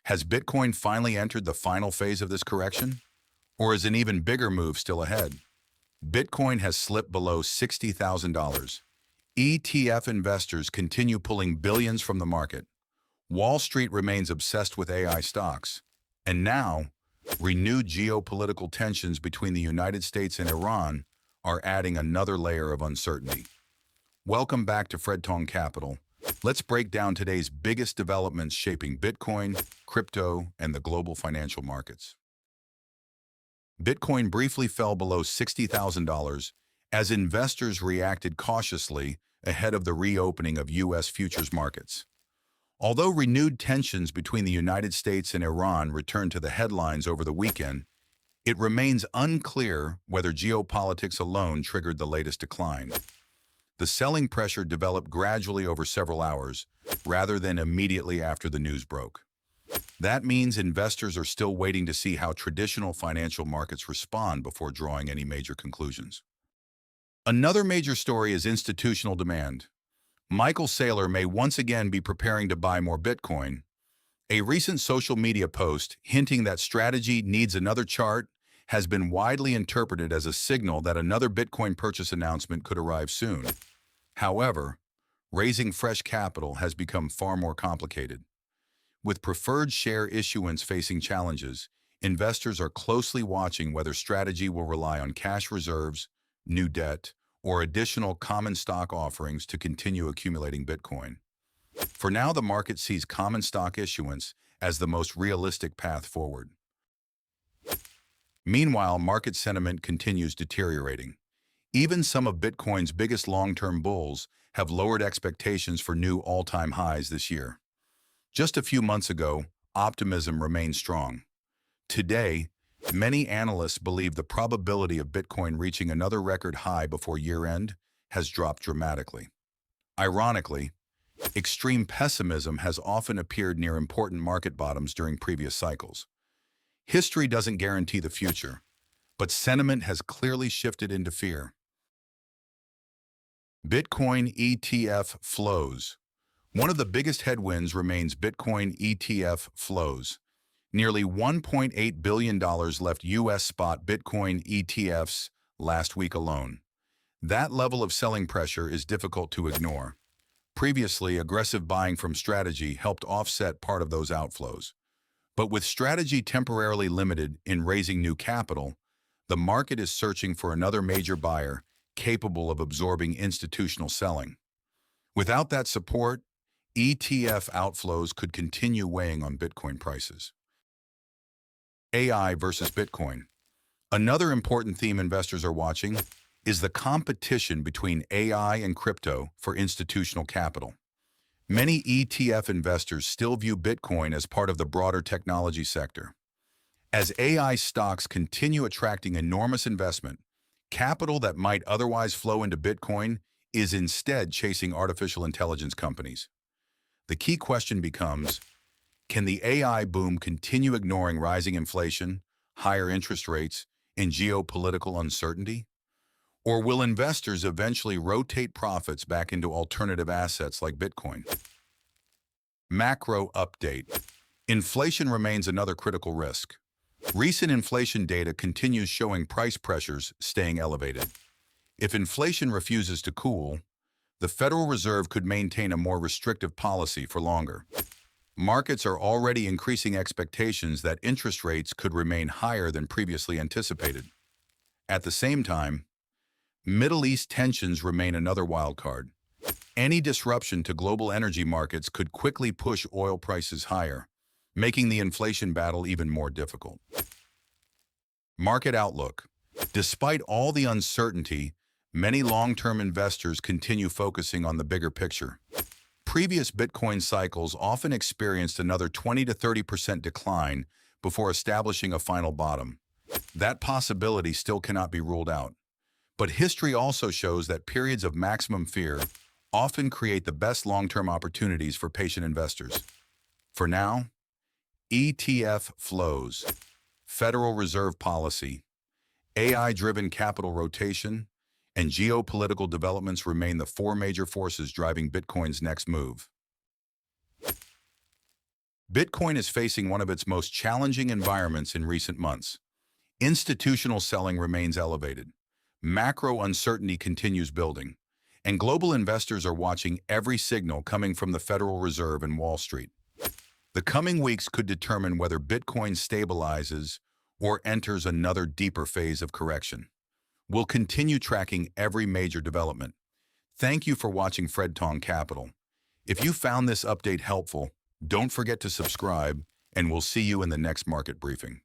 Has Bitcoin finally entered the final phase of this correction? Or is an even bigger move still ahead? Bitcoin has slipped below $60,000. ETF investors continue pulling billions from the market. Wall Street remains obsessed with AI stocks. And now, renewed geopolitical tensions between the United States and Iran are adding another layer of uncertainty. Welcome back to Fredtong Capital. Let's break down today's biggest developments shaping Bitcoin, crypto, and the global financial markets. Bitcoin briefly fell below $60,000 as investors reacted cautiously ahead of the reopening of U.S. futures markets. Although renewed tensions between the United States and Iran returned to the headlines over the weekend, it remains unclear whether geopolitics alone triggered the latest decline. The selling pressure developed gradually over several hours, rather than immediately after the news broke. That means investors are still waiting to see how traditional financial markets respond before drawing any major conclusions. Another major story is institutional demand. Michael Saylor may once again be preparing to buy more Bitcoin. A recent social media post hinting that strategy needs another chart has been widely interpreted as a signal that another Bitcoin purchase announcement could arrive soon. However, raising fresh capital has become far more complicated. With preferred share issuance facing challenges, investors are closely watching whether strategy will rely on cash reserves, new debt, or additional common stock offerings to continue accumulating Bitcoin. For now, the market sees common stock issuance as the most realistic path forward. Meanwhile, market sentiment continues deteriorating. Even some of Bitcoin's biggest long-term bulls have lowered expectations for new all-time highs this year. Just a few months ago, optimism remained strong. Today, many analysts believe the probability of Bitcoin reaching another record high before year-end has dropped dramatically. Ironically, extreme pessimism has often appeared near important market bottoms during previous cycles. History doesn't guarantee the future, but sentiment has clearly shifted into fear. Bitcoin ETF flows. One of the biggest headwinds remains Bitcoin ETF flows. Nearly $1.8 billion left U.S. spot Bitcoin ETFs last week alone. That level of selling pressure is difficult to ignore. Previously, aggressive buying from strategy helped offset part of those outflows. But with strategy temporarily limited in raising new capital, the market is searching for another major buyer capable of absorbing institutional selling. Without that support, ETF outflows could continue weighing on Bitcoin prices. AI versus Bitcoin. Another important theme investors are watching is the competition between AI and crypto for institutional capital. Many ETF investors still view Bitcoin as part of the broader technology sector. As AI stocks continue attracting enormous investment, capital that might otherwise flow into Bitcoin is instead chasing artificial intelligence companies. The key question becomes, can the AI boom continue ignoring rising inflation, higher interest rates, and geopolitical uncertainty? Or will investors eventually rotate profits back into alternative assets like Bitcoin? Macro update. Inflation remains another critical risk. Recent inflation data continues showing price pressures staying elevated. If inflation refuses to cool, the Federal Reserve could maintain a more restrictive policy for longer. Markets are already increasing expectations that interest rates could remain higher than previously anticipated. At the same time, Middle East tensions remain another wildcard. Any disruption to global energy markets could quickly push oil prices higher, making the inflation battle even more difficult. Market outlook. Despite all the uncertainty, many long-term investors continue focusing on the bigger picture. Previous Bitcoin cycles often experienced another 20 to 30% decline before establishing a final bottom. That possibility still cannot be ruled out. But history also shows that periods of maximum fear often create the best long-term opportunities for patient investors. For now, ETF flows, Federal Reserve policy, AI-driven capital rotation, and geopolitical developments remain the four major forces driving Bitcoin's next move. Bitcoin is facing one of its most challenging environments in recent months. Institutional selling remains elevated. Macro uncertainty continues building. And global investors are watching every signal coming from the Federal Reserve and Wall Street. The coming weeks could determine whether Bitcoin stabilizes or enters another deeper phase of correction. We'll continue tracking every major development. Thank you for watching Fredtong Capital. If you found this update helpful, don't forget to subscribe, and we'll see you in the next market briefing.